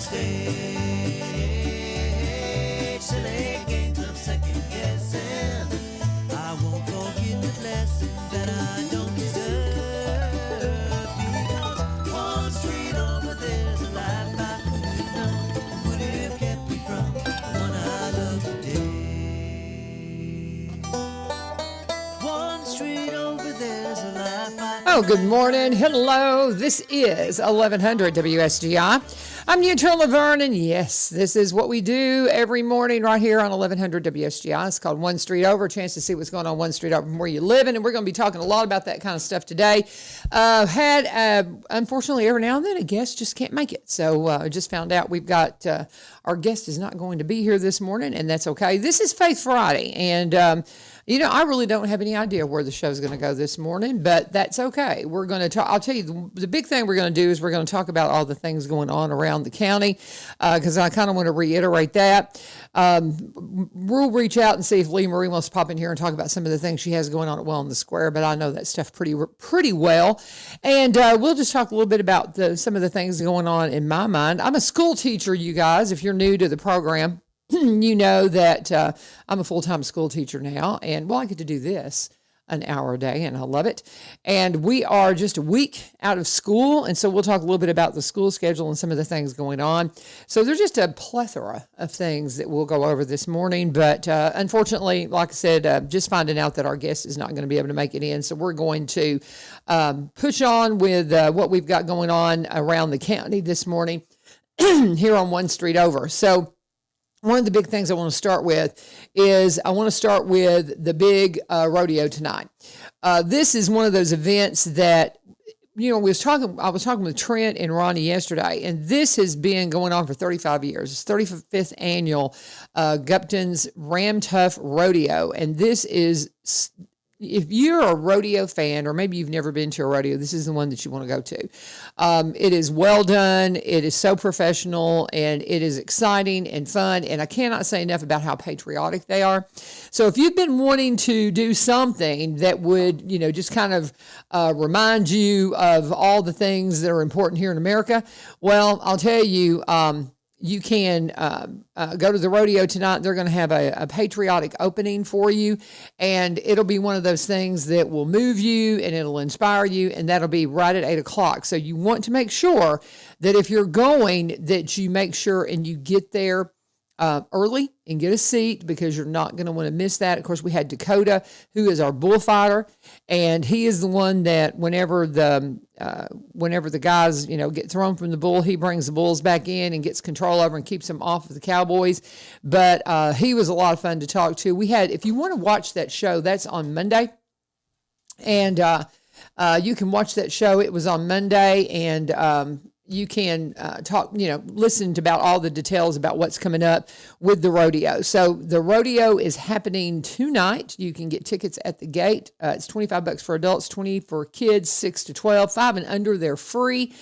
stage. Silly games of second guessing. I won't forget the lessons that I don't deserve. Because one street over there's a life I could have known. Would have kept me from the one I love today. One street over there's a life I Oh, good morning. Hello. This is 1100 WSGI. I'm neutral LaVern, and yes, this is what we do every morning right here on 1100 WSGI. It's called One Street Over, a chance to see what's going on one street over from where you live in, and we're going to be talking a lot about that kind of stuff today. Unfortunately, every now and then a guest just can't make it, so I just found out we've got our guest is not going to be here this morning, and that's okay. This is Faith Friday, and I really don't have any idea where the show's going to go this morning, but that's okay. We're going to talk. I'll tell you, the big thing we're going to do is we're going to talk about all the things going on around the county, because I kind of want to reiterate that. We'll reach out and see if Lee Marie wants to pop in here and talk about some of the things she has going on at Well in the Square, but I know that stuff pretty well. And we'll just talk a little bit about some of the things going on in my mind. I'm a school teacher, you guys, if you're new to the program. You know that I'm a full-time school teacher now, and I get to do this an hour a day, and I love it. And we are just a week out of school, and so we'll talk a little bit about the school schedule and some of the things going on. So there's just a plethora of things that we'll go over this morning, but unfortunately, like I said, just finding out that our guest is not going to be able to make it in, so we're going to push on with what we've got going on around the county this morning here on One Street Over. So one of the big things I want to start with is I want to start with the big rodeo tonight. This is one of those events that, I was talking with Trent and Ronnie yesterday, and this has been going on for 35 years. It's 35th annual Gupton's Ram Tough Rodeo, and this is, if you're a rodeo fan, or maybe you've never been to a rodeo, this is the one that you want to go to. It is well done. It is so professional, and it is exciting and fun. And I cannot say enough about how patriotic they are. So if you've been wanting to do something that would, just kind of remind you of all the things that are important here in America, well, I'll tell you, you can go to the rodeo tonight. They're going to have a patriotic opening for you, and it'll be one of those things that will move you and it'll inspire you, and that'll be right at 8 o'clock. So you want to make sure that if you're going, that you make sure and you get there early and get a seat, because you're not going to want to miss that. Of course, we had Dakota, who is our bullfighter, and he is the one that whenever the guys, get thrown from the bull, he brings the bulls back in and gets control over and keeps them off of the cowboys. But he was a lot of fun to talk to. If you want to watch that show, that's on Monday, and you can watch that show. It was on Monday, and you can listen to about all the details about what's coming up with the rodeo. So the rodeo is happening tonight. You can get tickets at the gate. It's $25 for adults, $20 for kids, 6 to 12, 5 and under. They're free.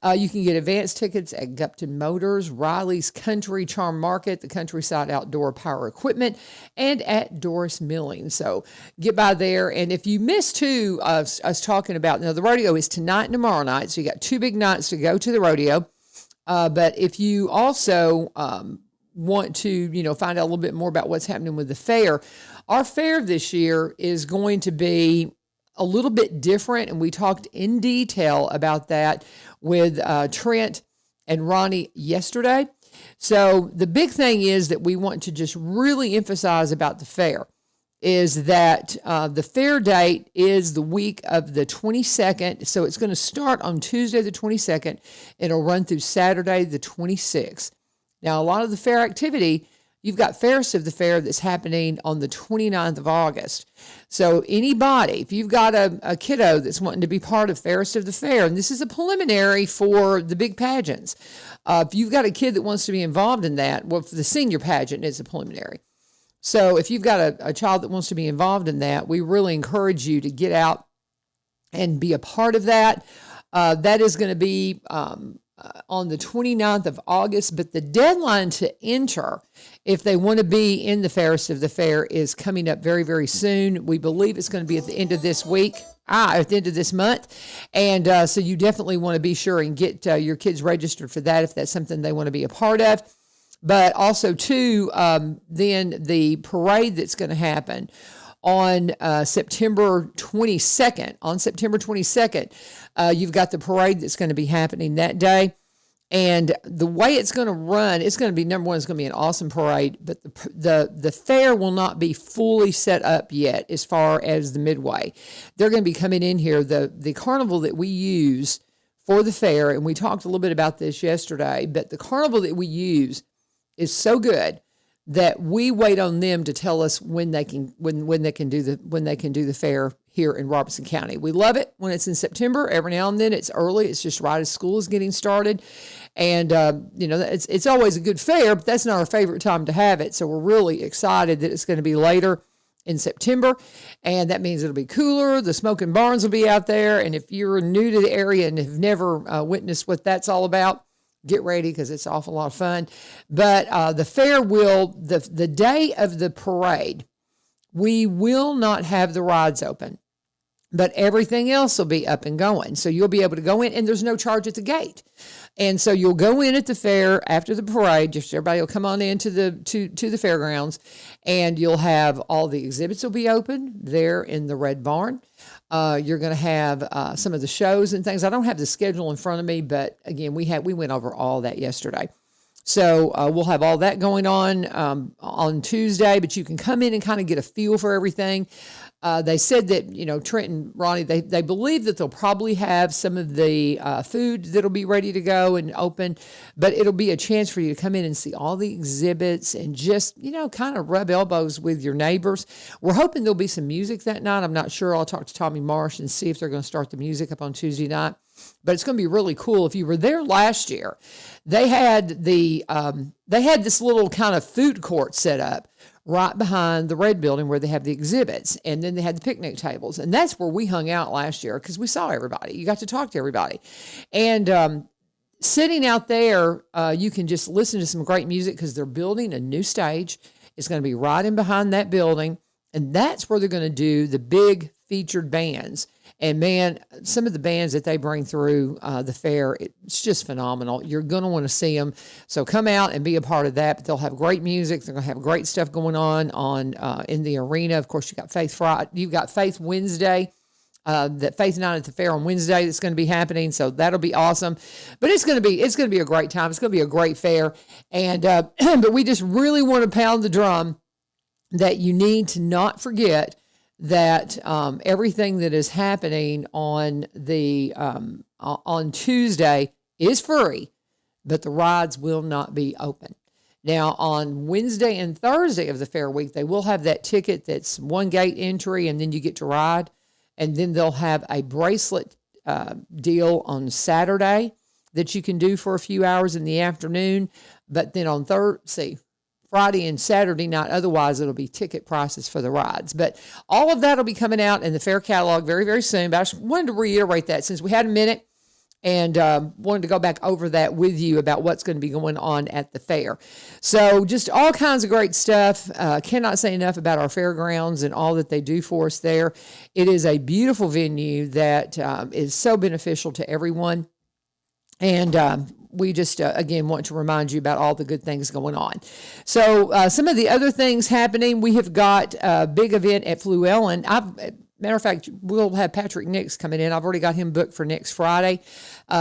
You can get advance tickets at Gupton Motors, Riley's Country Charm Market, the Countryside Outdoor Power Equipment, and at Doris Milling. So get by there. And if you missed us talking about, the rodeo is tonight and tomorrow night. So you got 2 big nights to go to the rodeo. But if you also want to, find out a little bit more about what's happening with the fair, our fair this year is going to be a little bit different. And we talked in detail about that with Trent and Ronnie yesterday. So the big thing is that we want to just really emphasize about the fair is that the fair date is the week of the 22nd. So it's going to start on Tuesday, the 22nd. It'll run through Saturday, the 26th. Now, a lot of the fair activity, you've got Fairest of the Fair that's happening on the 29th of August. So anybody, if you've got a kiddo that's wanting to be part of Fairest of the Fair, and this is a preliminary for the big pageants. If you've got a kid that wants to be involved in that, well, for the senior pageant, it's a preliminary. So if you've got a child that wants to be involved in that, we really encourage you to get out and be a part of that. That is going to be on the 29th of August, but the deadline to enter, if they want to be in the fairest of the fair, is coming up very, very soon. We believe it's going to be at the end of this week, at the end of this month. And so you definitely want to be sure and get your kids registered for that if that's something they want to be a part of. But also, too, then the parade that's going to happen on September 22nd. On September 22nd, you've got the parade that's going to be happening that day. And the way it's going to run, it's going to be, number one, it's going to be an awesome parade, but the fair will not be fully set up yet as far as the midway. They're going to be coming in here. The carnival that we use for the fair, and we talked a little bit about this yesterday, but the carnival that we use is so good that we wait on them to tell us when they can do the fair here in Robertson County. We love it when it's in September. Every now and then it's early. It's just right as school is getting started, and it's always a good fair, but that's not our favorite time to have it. So we're really excited that it's going to be later in September, and that means it'll be cooler. The smoking barns will be out there, and if you're new to the area and have never witnessed what that's all about, get ready because it's an awful lot of fun. But the fair will, the day of the parade, we will not have the rides open, but everything else will be up and going. So you'll be able to go in, and there's no charge at the gate. And so you'll go in at the fair after the parade. Just everybody will come on into the fairgrounds, and you'll have all the exhibits will be open there in the Red Barn. You're going to have some of the shows and things. I don't have the schedule in front of me, but again, we went over all that yesterday. So we'll have all that going on Tuesday, but you can come in and kind of get a feel for everything. They said that, Trent and Ronnie, they believe that they'll probably have some of the food that'll be ready to go and open, but it'll be a chance for you to come in and see all the exhibits and just, kind of rub elbows with your neighbors. We're hoping there'll be some music that night. I'm not sure. I'll talk to Tommy Marsh and see if they're going to start the music up on Tuesday night. But it's going to be really cool. If you were there last year, they had this little kind of food court set up right behind the Red Building where they have the exhibits, and then they had the picnic tables, and that's where we hung out last year because we saw everybody. You got to talk to everybody, and sitting out there, you can just listen to some great music because they're building a new stage. It's going to be right in behind that building, and that's where they're going to do the big featured bands. And man, some of the bands that they bring through the fair, it's just phenomenal. You're going to want to see them. So come out and be a part of that. But they'll have great music. They're going to have great stuff going on in the arena. Of course, you got Faith Friday. You've got Faith Wednesday. That Faith Night at the fair on Wednesday that's going to be happening. So that'll be awesome. But it's going to be a great time. It's going to be a great fair. And but we just really want to pound the drum that you need to not forget that everything that is happening on Tuesday is free, but the rides will not be open. Now, on Wednesday and Thursday of the fair week, they will have that ticket that's one gate entry, and then you get to ride. And then they'll have a bracelet deal on Saturday that you can do for a few hours in the afternoon. But then on Friday and Saturday night, otherwise it'll be ticket prices for the rides. But all of that will be coming out in the fair catalog very, very soon. But I just wanted to reiterate that since we had a minute and wanted to go back over that with you about what's going to be going on at the fair. So just all kinds of great stuff. Cannot say enough about our fairgrounds and all that they do for us there. It is a beautiful venue that is so beneficial to everyone. And we just, again, want to remind you about all the good things going on. So some of the other things happening, we have got a big event at Fluellen. Matter of fact, we'll have Patrick Nix coming in. I've already got him booked for next Friday.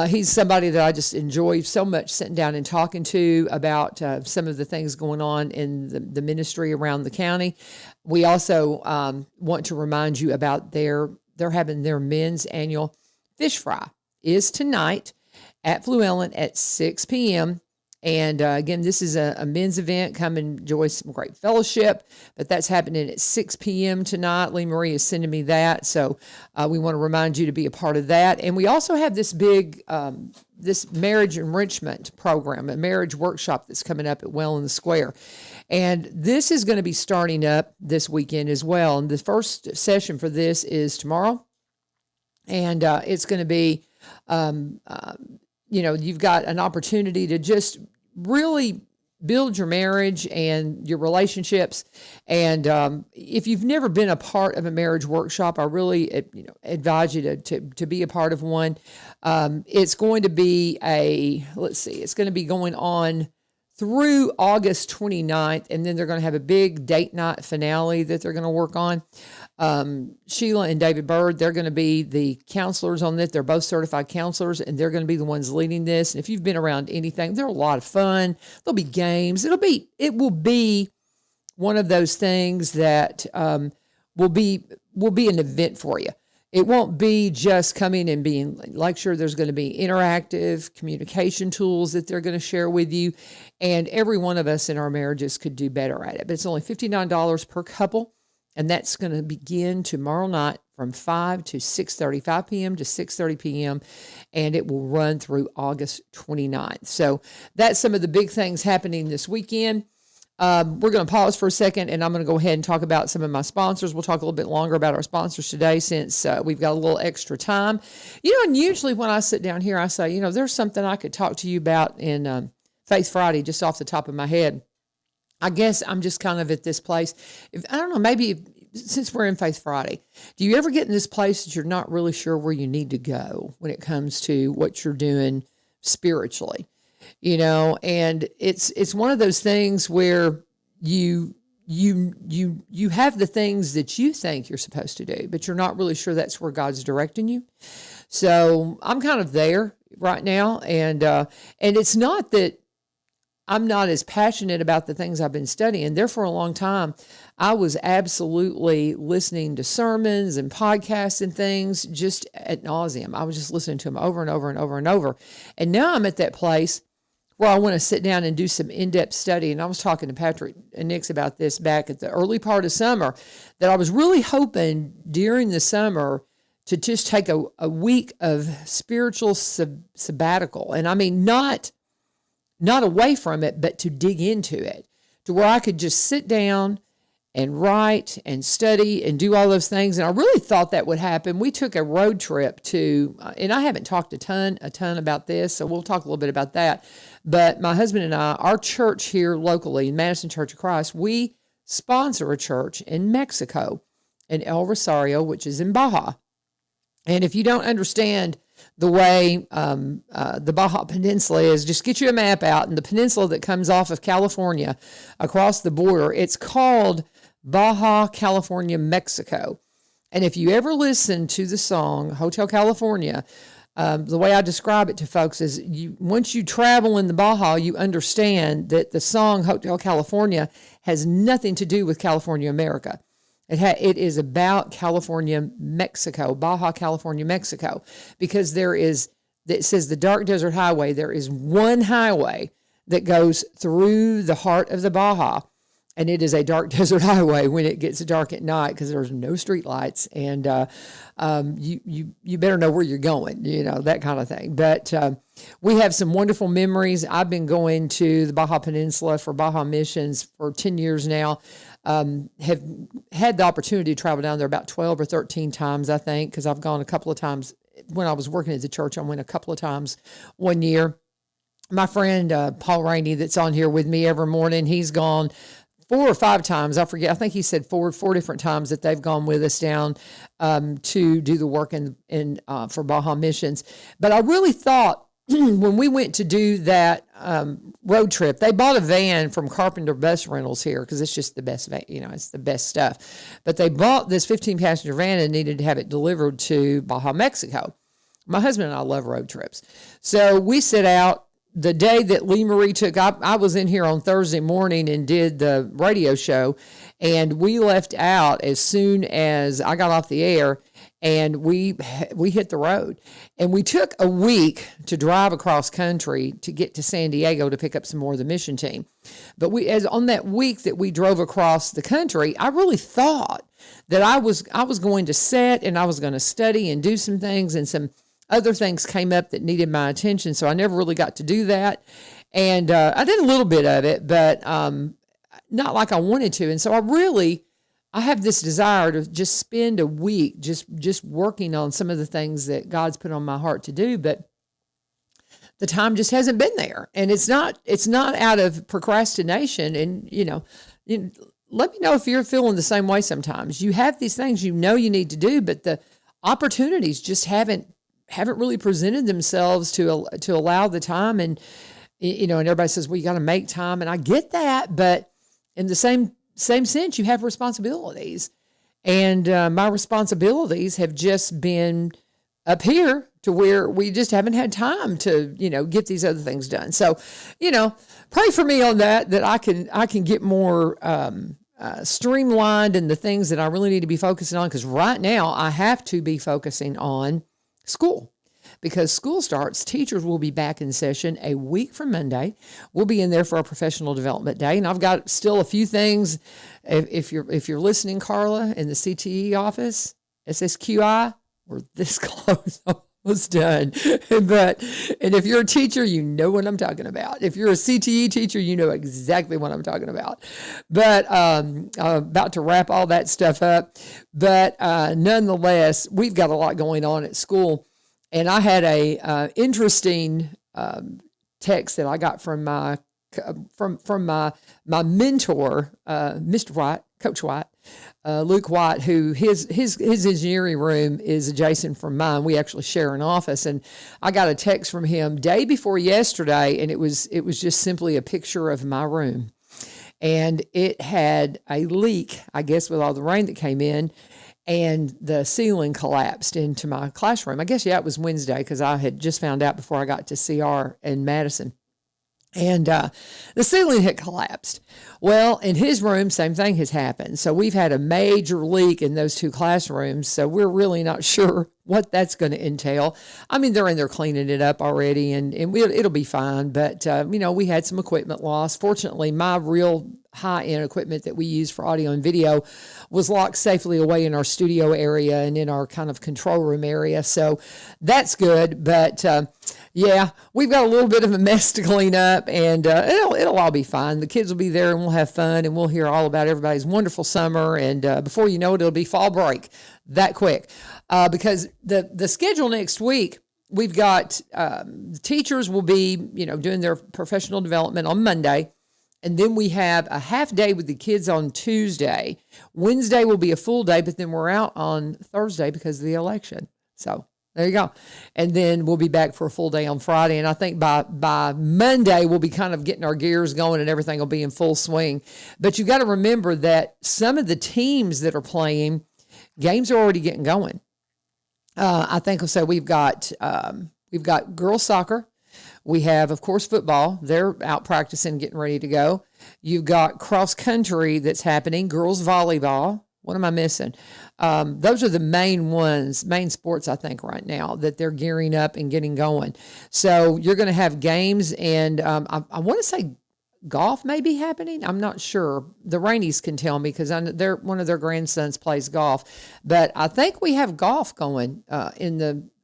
He's somebody that I just enjoy so much sitting down and talking to about some of the things going on in the ministry around the county. We also want to remind you about they're having their men's annual fish fry is tonight at Fluellen at 6 p.m. And again, this is a men's event. Come and enjoy some great fellowship. But that's happening at 6 p.m. tonight. Lee Marie is sending me that. So we want to remind you to be a part of that. And we also have this big, this marriage enrichment program, a marriage workshop that's coming up at Well in the Square. And this is going to be starting up this weekend as well. And the first session for this is tomorrow. And it's going to be you've got an opportunity to just really build your marriage and your relationships. And if you've never been a part of a marriage workshop, I really advise you to be a part of one. It's going to be it's going to be going on through August 29th, and then they're going to have a big date night finale that they're going to work on. Sheila and David Bird, they're going to be the counselors on this. They're both certified counselors, and they're going to be the ones leading this. And if you've been around anything, they're a lot of fun. There'll be games. It will be one of those things that will be an event for you. It won't be just coming and being lecture. There's going to be interactive communication tools that they're going to share with you. And every one of us in our marriages could do better at it. But it's only $59 per couple. And that's going to begin tomorrow night from 5 to 6:30, 5 p.m. to 6:30 p.m. And it will run through August 29th. So that's some of the big things happening this weekend. We're going to pause for a second, and I'm going to go ahead and talk about some of my sponsors. We'll talk a little bit longer about our sponsors today since we've got a little extra time. And usually when I sit down here, I say, there's something I could talk to you about in Faith Friday just off the top of my head. I guess I'm just kind of at this place. I don't know, maybe since we're in Faith Friday, do you ever get in this place that you're not really sure where you need to go when it comes to what you're doing spiritually? And it's one of those things where you have the things that you think you're supposed to do, but you're not really sure that's where God's directing you. So I'm kind of there right now. And it's not that I'm not as passionate about the things I've been studying. There for a long time, I was absolutely listening to sermons and podcasts and things just ad nauseum. I was just listening to them over and over and over and over. And now I'm at that place where I want to sit down and do some in-depth study. And I was talking to Patrick and Nix about this back at the early part of summer, that I was really hoping during the summer to just take a week of spiritual sabbatical. And I mean, not away from it, but to dig into it, to where I could just sit down and write and study and do all those things. And I really thought that would happen. We took a road trip to, and I haven't talked a ton about this, so we'll talk a little bit about that. But my husband and I, our church here locally, Madison Church of Christ, we sponsor a church in Mexico, in El Rosario, which is in Baja. And if you don't understand the way the Baja Peninsula is, just get you a map out, and the peninsula that comes off of California across the border, it's called Baja California, Mexico. And if you ever listen to the song Hotel California, the way I describe it to folks is once you travel in the Baja, you understand that the song Hotel California has nothing to do with California, America. It is about California, Mexico, Baja California, Mexico, because it says the Dark Desert Highway. There is one highway that goes through the heart of the Baja, and it is a dark desert highway when it gets dark at night because there's no street lights, and you better know where you're going, that kind of thing. But we have some wonderful memories. I've been going to the Baja Peninsula for Baja missions for 10 years now. Have had the opportunity to travel down there about 12 or 13 times, I think, because I've gone a couple of times. When I was working at the church, I went a couple of times one year. My friend Paul Rainey, that's on here with me every morning, he's gone 4 or 5 times. I forget. I think he said four different times that they've gone with us down to do the work in for Baja missions. But I really thought when we went to do that road trip, they bought a van from Carpenter Bus Rentals here because it's just the best van, it's the best stuff. But they bought this 15-passenger van and needed to have it delivered to Baja, Mexico. My husband and I love road trips. So we set out the day that Lee Marie took. I was in here on Thursday morning and did the radio show, and we left out as soon as I got off the air. And we hit the road, and we took a week to drive across country to get to San Diego to pick up some more of the mission team. But on that week that we drove across the country, I really thought that I was going to sit and I was going to study and do some things, and some other things came up that needed my attention. So I never really got to do that. And I did a little bit of it, but not like I wanted to. And so I have this desire to just spend a week just working on some of the things that God's put on my heart to do. But the time just hasn't been there. And it's not out of procrastination. And, let me know if you're feeling the same way sometimes. You have these things you need to do, but the opportunities just haven't really presented themselves to allow the time. And, and everybody says, well, you got to make time. And I get that, but in the same sense, you have responsibilities. And my responsibilities have just been up here to where we just haven't had time to, get these other things done. So, pray for me on that I can get more streamlined in the things that I really need to be focusing on. Because right now I have to be focusing on school. Because school starts, teachers will be back in session a week from Monday. We'll be in there for our professional development day. And I've got still a few things. If you're listening, Carla, in the CTE office, SSQI, we're this close, almost done. And if you're a teacher, you know what I'm talking about. If you're a CTE teacher, you know exactly what I'm talking about. But I'm about to wrap all that stuff up. But nonetheless, we've got a lot going on at school. And I had a interesting text that I got from my mentor, Mr. White, Coach White, Luke White, who his engineering room is adjacent from mine. We actually share an office, and I got a text from him day before yesterday, and it was just simply a picture of my room, and it had a leak, I guess, with all the rain that came in. And the ceiling collapsed into my classroom. I guess, it was Wednesday because I had just found out before I got to CR in Madison. And the ceiling had collapsed. Well, in his room, same thing has happened. So we've had a major leak in those two classrooms. So we're really not sure what that's going to entail. I mean, they're in there cleaning it up already, and it'll be fine. But, we had some equipment loss. Fortunately, my real high-end equipment that we use for audio and video was locked safely away in our studio area and in our kind of control room area. So that's good. But, we've got a little bit of a mess to clean up, and it'll all be fine. The kids will be there, and we'll have fun, and we'll hear all about everybody's wonderful summer. And before you know it, it'll be fall break that quick. Because the schedule next week, we've got teachers will be, doing their professional development on Monday. And then we have a half day with the kids on Tuesday. Wednesday will be a full day, but then we're out on Thursday because of the election. So there you go. And then we'll be back for a full day on Friday. And I think by Monday, we'll be kind of getting our gears going and everything will be in full swing. But you got to remember that some of the teams that are playing, games are already getting going. I think I'll say we've got girls soccer. We have, of course, football. They're out practicing, getting ready to go. You've got cross country that's happening, girls volleyball. What am I missing? Those are the main sports, I think, right now that they're gearing up and getting going. So you're going to have games, and I want to say golf may be happening. I'm not sure. The Rainies can tell me because one of their grandsons plays golf. But I think we have golf going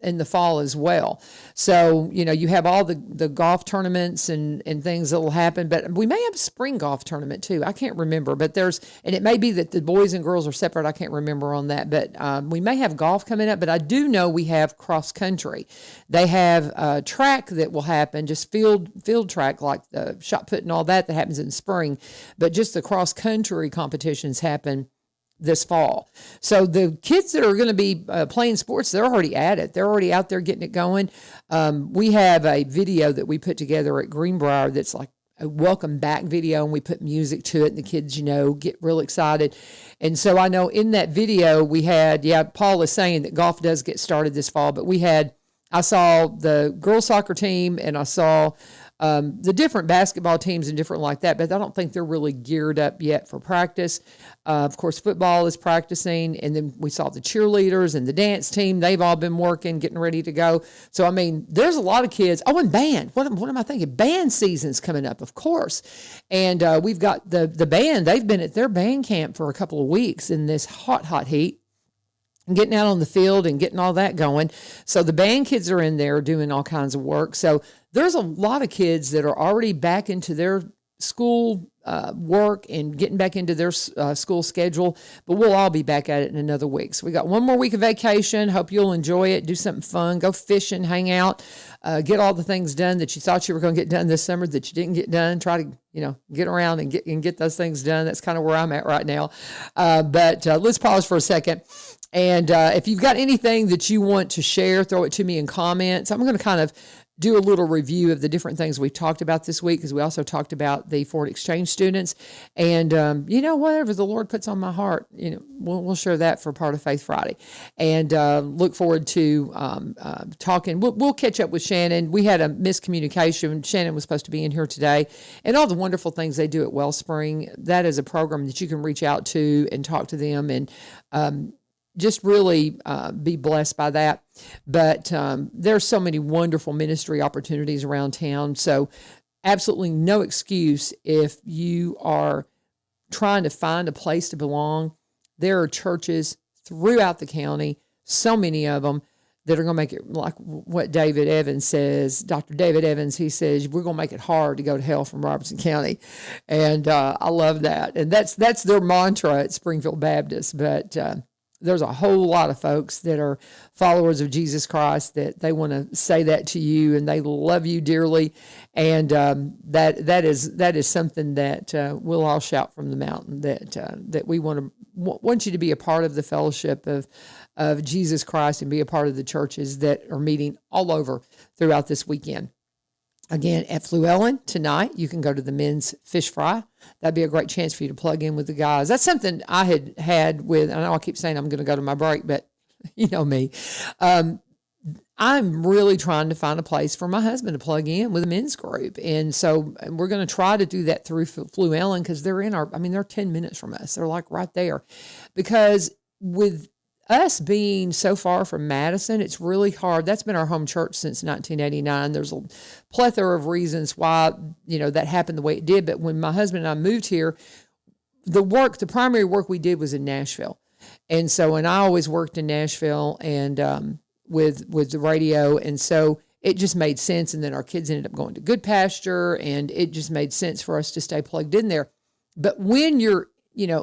in the fall as well. So, you have all the golf tournaments and things that will happen, but we may have a spring golf tournament too. I can't remember, but and it may be that the boys and girls are separate. I can't remember on that, but we may have golf coming up, but I do know we have cross country. They have a track that will happen, just field track, like the shot put and all that happens in spring, but just the cross country competitions happen this fall. So the kids that are going to be playing sports, they're already at it. They're already out there getting it going. We have a video that we put together at Greenbrier that's like a welcome back video, and we put music to it, and the kids, get real excited. And so I know in that video we had, Paul is saying that golf does get started this fall, but I saw the girls soccer team, and I saw the different basketball teams and different like that, but I don't think they're really geared up yet for practice. Of course, football is practicing, and then we saw the cheerleaders and the dance team. They've all been working, getting ready to go. So, I mean, there's a lot of kids. Oh, and band. What am I thinking? Band season's coming up, of course. And we've got the band. They've been at their band camp for a couple of weeks in this hot heat, getting out on the field and getting all that going. So the band kids are in there doing all kinds of work. So there's a lot of kids that are already back into their school work and getting back into their school schedule, but we'll all be back at it in another week. So we got one more week of vacation. Hope you'll enjoy it. Do something fun. Go fishing, hang out, get all the things done that you thought you were going to get done this summer that you didn't get done. Try to, get around and get those things done. That's kind of where I'm at right now. But let's pause for a second. And if you've got anything that you want to share, throw it to me in comments. I'm going to kind of do a little review of the different things we talked about this week, because we also talked about the foreign exchange students. And, whatever the Lord puts on my heart, we'll share that for part of Faith Friday. And look forward to talking. We'll catch up with Shannon. We had a miscommunication. Shannon was supposed to be in here today. And all the wonderful things they do at Wellspring, that is a program that you can reach out to and talk to them and just really be blessed by that. But there's so many wonderful ministry opportunities around town. So absolutely no excuse if you are trying to find a place to belong. There are churches throughout the county, so many of them, that are going to make it like what David Evans says, Dr. David Evans, he says, we're going to make it hard to go to hell from Robertson County. And I love that. And that's their mantra at Springfield Baptist. But there's a whole lot of folks that are followers of Jesus Christ that they want to say that to you, and they love you dearly. And that is something that we'll all shout from the mountain, that we want you to be a part of the fellowship of Jesus Christ and be a part of the churches that are meeting all over throughout this weekend. Again, at Fluellen tonight, you can go to the men's fish fry. That'd be a great chance for you to plug in with the guys. That's something I had with, I know I keep saying I'm going to go to my break, but you know me. I'm really trying to find a place for my husband to plug in with a men's group. And so we're going to try to do that through Fluellen, because they're they're 10 minutes from us. They're like right there. Because with us being so far from Madison, it's really hard. That's been our home church since 1989. There's a plethora of reasons why, that happened the way it did. But when my husband and I moved here, the primary work we did was in Nashville. And so, and I always worked in Nashville and with the radio. And so it just made sense. And then our kids ended up going to Good Pasture, and it just made sense for us to stay plugged in there. But when you're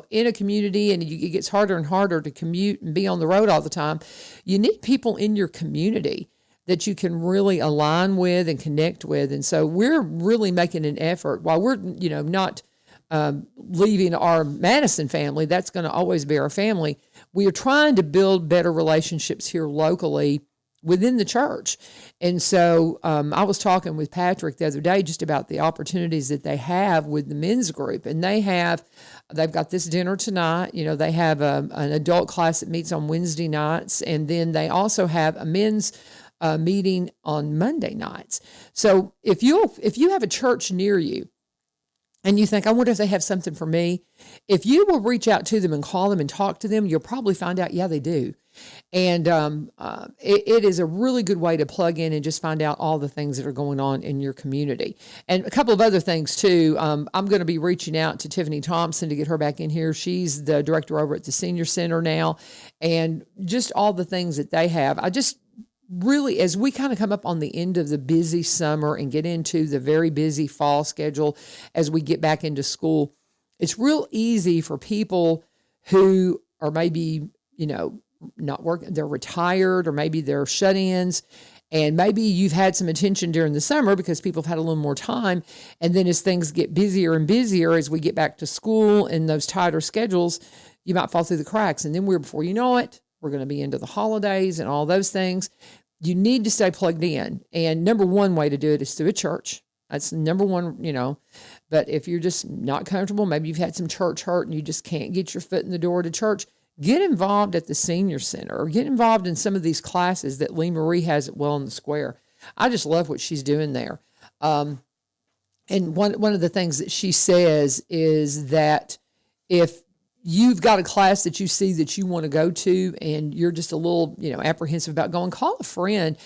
in a community and it gets harder and harder to commute and be on the road all the time, you need people in your community that you can really align with and connect with. And so we're really making an effort while we're, not leaving our Madison family. That's going to always be our family. We are trying to build better relationships here locally within the church. And so I was talking with Patrick the other day just about the opportunities that they have with the men's group. And they've got this dinner tonight. They have an adult class that meets on Wednesday nights. And then they also have a men's meeting on Monday nights. So if you have a church near you and you think, I wonder if they have something for me, if you will reach out to them and call them and talk to them, you'll probably find out, yeah, they do. And it is a really good way to plug in and just find out all the things that are going on in your community. And a couple of other things too. I'm going to be reaching out to Tiffany Thompson to get her back in here. She's the director over at the Senior Center now, and just all the things that they have. I just really, as we kind of come up on the end of the busy summer and get into the very busy fall schedule as we get back into school, it's real easy for people who are maybe, not working, they're retired, or maybe they're shut-ins, and maybe you've had some attention during the summer because people have had a little more time. And then as things get busier and busier, as we get back to school and those tighter schedules, you might fall through the cracks. And then before you know it, we're going to be into the holidays and all those things. You need to stay plugged in. And number one way to do it is through a church. That's number one, But if you're just not comfortable, maybe you've had some church hurt and you just can't get your foot in the door to church, get involved at the Senior Center, or get involved in some of these classes that Lee Marie has at Well in the Square. I just love what she's doing there. And one of the things that she says is that if you've got a class that you see that you want to go to and you're just a little, apprehensive about going, call a friend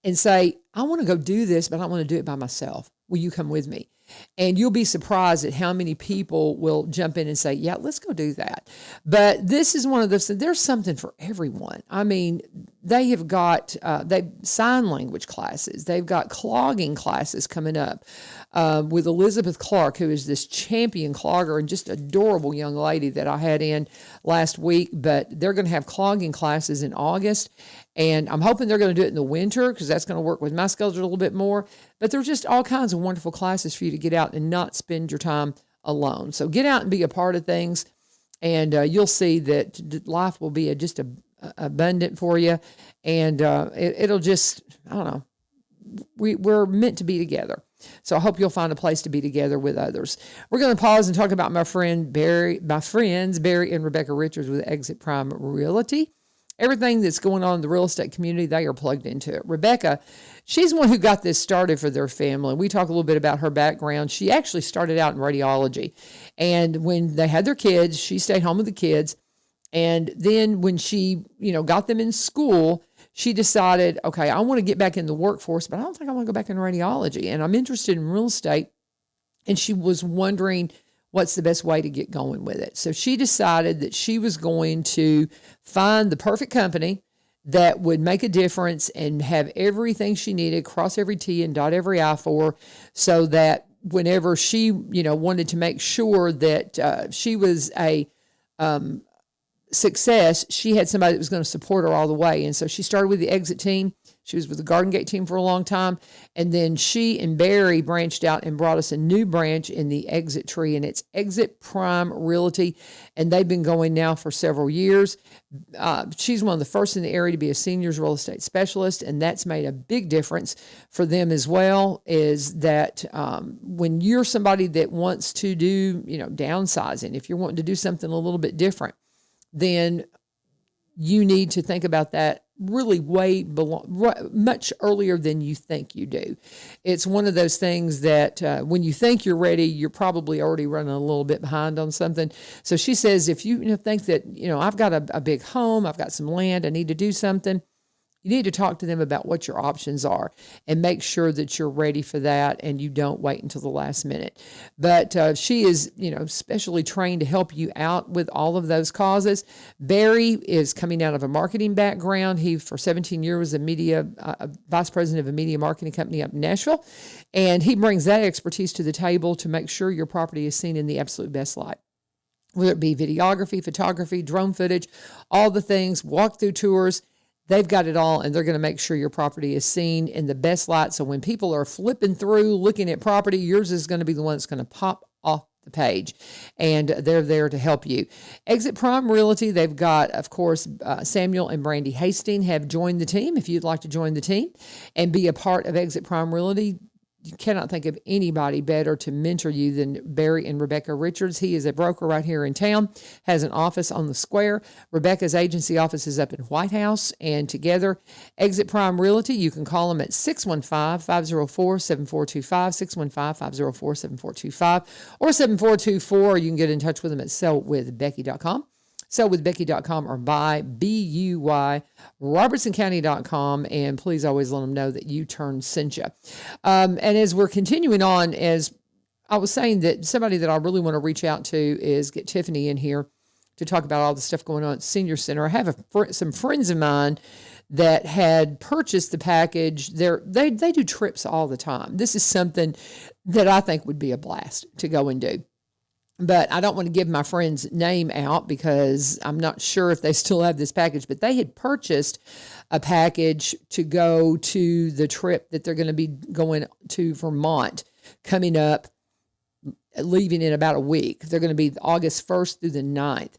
and say, I want to go do this, but I want to do it by myself. Will you come with me? And you'll be surprised at how many people will jump in and say, yeah, let's go do that. But this is one of those, there's something for everyone. I mean, they have got they sign language classes. They've got clogging classes coming up with Elizabeth Clark, who is this champion clogger and just adorable young lady that I had in last week. But they're going to have clogging classes in August. And I'm hoping they're going to do it in the winter because that's going to work with my schedule a little bit more. But there's just all kinds of wonderful classes for you to get out and not spend your time alone. So get out and be a part of things, and you'll see that life will be just abundant for you. And it'll just, I don't know, we're meant to be together. So I hope you'll find a place to be together with others. We're going to pause and talk about my friends Barry and Rebecca Richards with Exit Prime Realty. Everything that's going on in the real estate community, they are plugged into it. Rebecca, she's the one who got this started for their family. We talk a little bit about her background. She actually started out in radiology. And when they had their kids, she stayed home with the kids. And then when she, got them in school, she decided, okay, I want to get back in the workforce, but I don't think I want to go back in radiology. And I'm interested in real estate. And she was wondering what's the best way to get going with it. So she decided that she was going to find the perfect company that would make a difference and have everything she needed, cross every T and dot every I for, so that whenever she, wanted to make sure that she was a success, she had somebody that was going to support her all the way. And so she started with the Exit team. She was with the Garden Gate team for a long time. And then she and Barry branched out and brought us a new branch in the Exit tree, and it's Exit Prime Realty. And they've been going now for several years. She's one of the first in the area to be a seniors real estate specialist, and that's made a big difference for them as well, is that when you're somebody that wants to do, downsizing, if you're wanting to do something a little bit different, then you need to think about that really much earlier than you think you do. It's one of those things that when you think you're ready, you're probably already running a little bit behind on something. So she says, if you think that, I've got a big home, I've got some land, I need to do something, you need to talk to them about what your options are and make sure that you're ready for that and you don't wait until the last minute. But she is, specially trained to help you out with all of those causes. Barry is coming out of a marketing background. He, for 17 years, was a vice president of a media marketing company up in Nashville. And he brings that expertise to the table to make sure your property is seen in the absolute best light. Whether it be videography, photography, drone footage, all the things, walkthrough tours. They've got it all, and they're going to make sure your property is seen in the best light. So when people are flipping through, looking at property, yours is going to be the one that's going to pop off the page, and they're there to help you. Exit Prime Realty, they've got, of course, Samuel and Brandy Hastings have joined the team. If you'd like to join the team and be a part of Exit Prime Realty, you cannot think of anybody better to mentor you than Barry and Rebecca Richards. He is a broker right here in town, has an office on the square. Rebecca's agency office is up in White House, and together, Exit Prime Realty, you can call them at 615-504-7425, 615-504-7425, or 7424. You can get in touch with them at sellwithbecky.com. sellwithbecky.com or buy, B-U-Y, robertsoncounty.com, and please always let them know that U-Turn sent you. And as we're continuing on, as I was saying, that somebody that I really want to reach out to is get Tiffany in here to talk about all the stuff going on at Senior Center. I have some friends of mine that had purchased the package. They do trips all the time. This is something that I think would be a blast to go and do. But I don't want to give my friend's name out because I'm not sure if they still have this package. But they had purchased a package to go to the trip that they're going to be going to Vermont coming up, leaving in about a week. They're going to be August 1st through the 9th.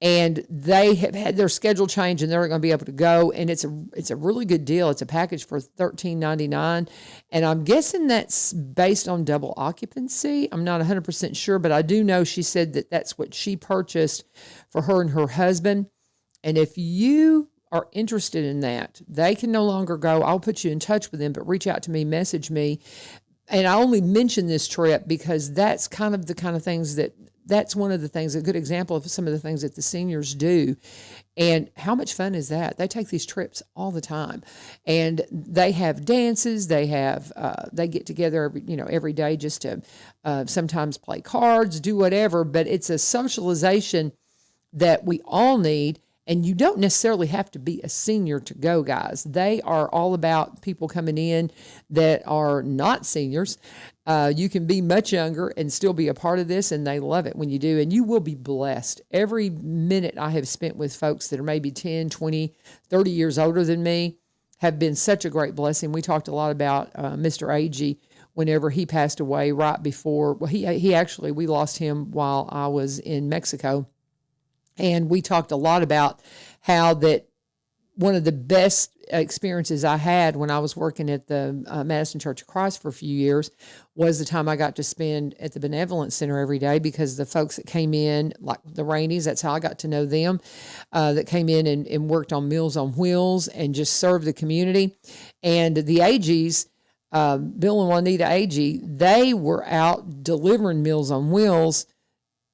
And they have had their schedule change, and they're going to be able to go. And it's a really good deal. It's a package for $13.99, and I'm guessing that's based on double occupancy. I'm not 100% sure, but I do know she said that that's what she purchased for her and her husband. And if you are interested in that, they can no longer go. I'll put you in touch with them, but reach out to me, message me. And I only mention this trip because that's kind of the kind of things that that's one of the things, a good example of some of the things that the seniors do. And how much fun is that? They take these trips all the time, and they have dances. They have they get together every day just to sometimes play cards, do whatever. But it's a socialization that we all need. And you don't necessarily have to be a senior to go, guys. They are all about people coming in that are not seniors. You can be much younger and still be a part of this, and they love it when you do. And you will be blessed. Every minute I have spent with folks that are maybe 10, 20, 30 years older than me have been such a great blessing. We talked a lot about Mr. Agee whenever he passed away right before. Well, he actually, we lost him while I was in Mexico. And we talked a lot about how that one of the best experiences I had when I was working at the Madison Church of Christ for a few years was the time I got to spend at the Benevolence Center every day, because the folks that came in, like the Rainies, that's how I got to know them, that came in and worked on Meals on Wheels and just served the community. And the Agees, Bill and Juanita Agee, they were out delivering Meals on Wheels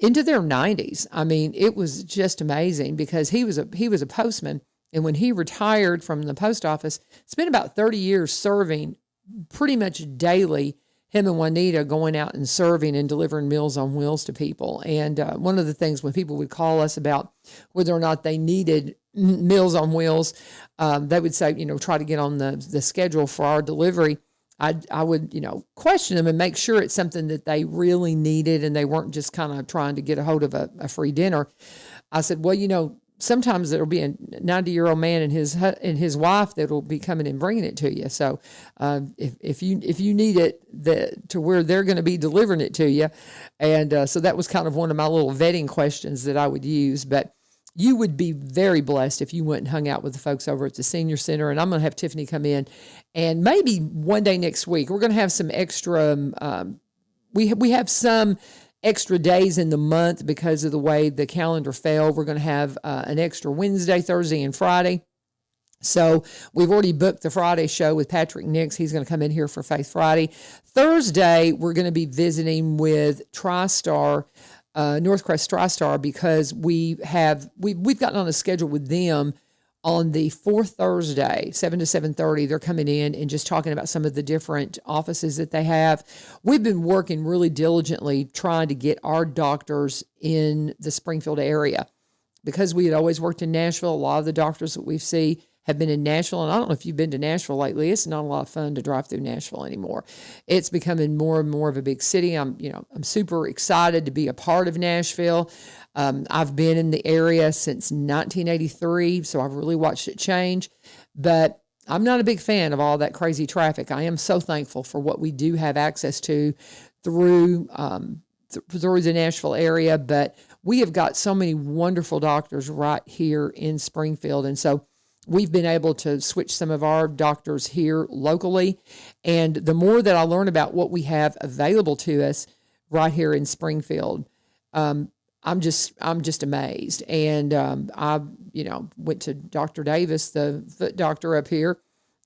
into their 90s. I mean, it was just amazing, because he was a postman, and when he retired from the post office, spent about 30 years serving pretty much daily, him and Juanita going out and serving and delivering Meals on Wheels to people. And one of the things when people would call us about whether or not they needed Meals on Wheels, they would say, try to get on the schedule for our delivery. I would, question them and make sure it's something that they really needed and they weren't just kind of trying to get a hold of a free dinner. I said, well, sometimes there'll be a 90-year-old man and his wife that'll be coming and bringing it to you. So if you need it to where they're going to be delivering it to you. And so that was kind of one of my little vetting questions that I would use. But you would be very blessed if you went and hung out with the folks over at the Senior Center. And I'm going to have Tiffany come in, and maybe one day next week, we're going to have some extra, we have some extra days in the month because of the way the calendar fell. We're going to have an extra Wednesday, Thursday, and Friday. So we've already booked the Friday show with Patrick Nix. He's going to come in here for Faith Friday. Thursday, we're going to be visiting with TriStar, Northcrest TriStar, because we've gotten on a schedule with them on the fourth Thursday, 7 to 7:30. They're coming in and just talking about some of the different offices that they have. We've been working really diligently trying to get our doctors in the Springfield area, because we had always worked in Nashville. A lot of the doctors that we see have been in Nashville. And I don't know if you've been to Nashville lately. It's not a lot of fun to drive through Nashville anymore. It's becoming more and more of a big city. I'm super excited to be a part of Nashville. I've been in the area since 1983, so I've really watched it change. But I'm not a big fan of all that crazy traffic. I am so thankful for what we do have access to through the Nashville area. But we have got so many wonderful doctors right here in Springfield. And so we've been able to switch some of our doctors here locally. And the more that I learn about what we have available to us right here in Springfield, I'm just amazed. And I went to Dr. Davis, the foot doctor up here,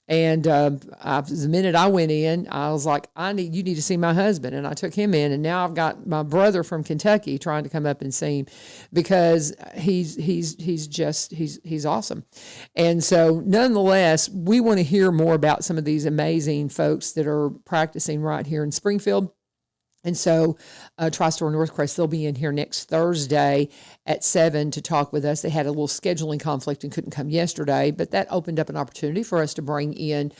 and the minute I went in, I was like, you need to see my husband. And I took him in, and now I've got my brother from Kentucky trying to come up and see him, because he's awesome. And so nonetheless, we want to hear more about some of these amazing folks that are practicing right here in Springfield. And so TriStar Northcrest, they'll be in here next Thursday at 7 to talk with us. They had a little scheduling conflict and couldn't come yesterday, but that opened up an opportunity for us to bring in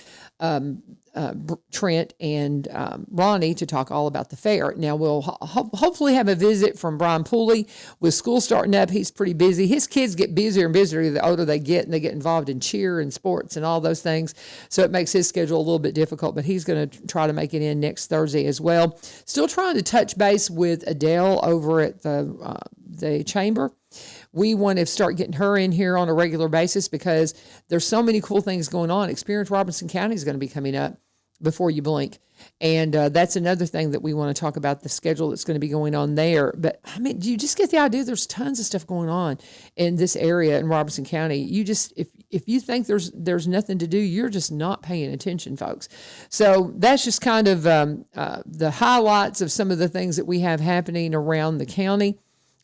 Trent and Ronnie to talk all about the fair. Now, we'll hopefully have a visit from Brian Pooley. With school starting up, he's pretty busy. His kids get busier and busier the older they get, and they get involved in cheer and sports and all those things. So it makes his schedule a little bit difficult, but he's going to try to make it in next Thursday as well. Still trying to touch base with Adele over at the chamber. We want to start getting her in here on a regular basis, because there's so many cool things going on. Experience Robinson County is going to be coming up. before you blink. And that's another thing that we want to talk about, the schedule that's going to be going on there. But I mean, do you just get the idea? There's tons of stuff going on in this area in Robertson County. You just, if you think there's nothing to do, you're just not paying attention, folks. So that's just kind of the highlights of some of the things that we have happening around the county.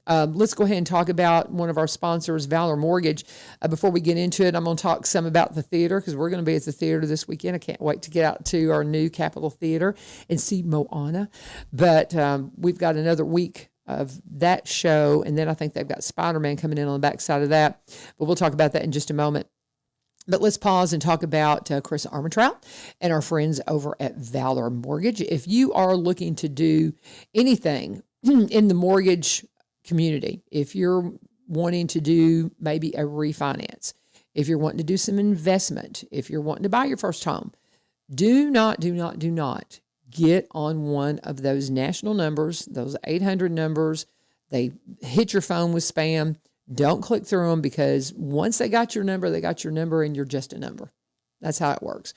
Let's go ahead and talk about one of our sponsors, Valor Mortgage. Before we get into it, I'm going to talk some about the theater because we're going to be at the theater this weekend. I can't wait to get out to our new Capitol Theater and see Moana. But we've got another week of that show, and then I think they've got Spider-Man coming in on the backside of that. But we'll talk about that in just a moment. But let's pause and talk about Chris Armentrout and our friends over at Valor Mortgage. If you are looking to do anything in the mortgage community, if you're wanting to do maybe a refinance, if you're wanting to do some investment, if you're wanting to buy your first home, do not get on one of those national numbers, those 800 numbers. They hit your phone with spam. Don't click through them, because once they got your number, and you're just a number. That's how it works.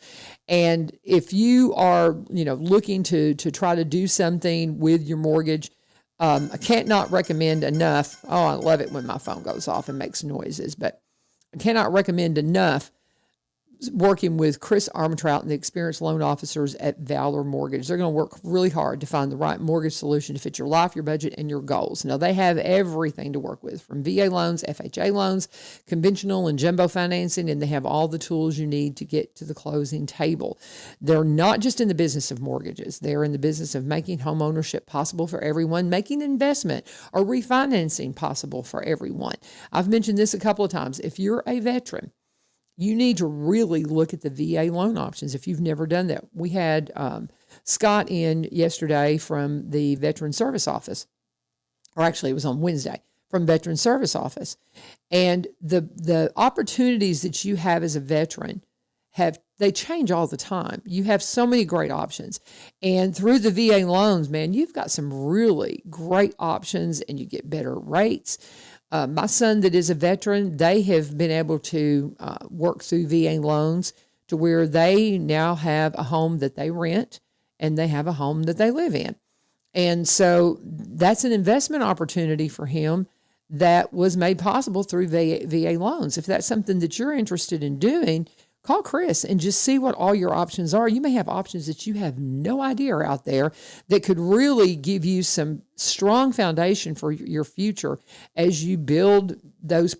And if you are, looking to try to do something with your mortgage, I can't not recommend enough. Oh, I love it when my phone goes off and makes noises, but I cannot recommend enough working with Chris Armentrout and the experienced loan officers at Valor Mortgage. They're going to work really hard to find the right mortgage solution to fit your life, your budget, and your goals. Now, they have everything to work with, from VA loans, FHA loans, conventional and jumbo financing, and they have all the tools you need to get to the closing table. They're not just in the business of mortgages. They're in the business of making home ownership possible for everyone, making investment or refinancing possible for everyone. I've mentioned this a couple of times. If you're a veteran, you need to really look at the VA loan options if you've never done that. We had Scott in yesterday from the Veteran Service Office, or actually it was on Wednesday, from Veteran Service Office. And the opportunities that you have as a veteran they change all the time. You have so many great options. And through the VA loans, man, you've got some really great options, and you get better rates. My son that is a veteran, they have been able to work through VA loans to where they now have a home that they rent and they have a home that they live in. And so that's an investment opportunity for him that was made possible through VA loans. If that's something that you're interested in doing, call Chris and just see what all your options are. You may have options that you have no idea are out there that could really give you some strong foundation for your future as you build those,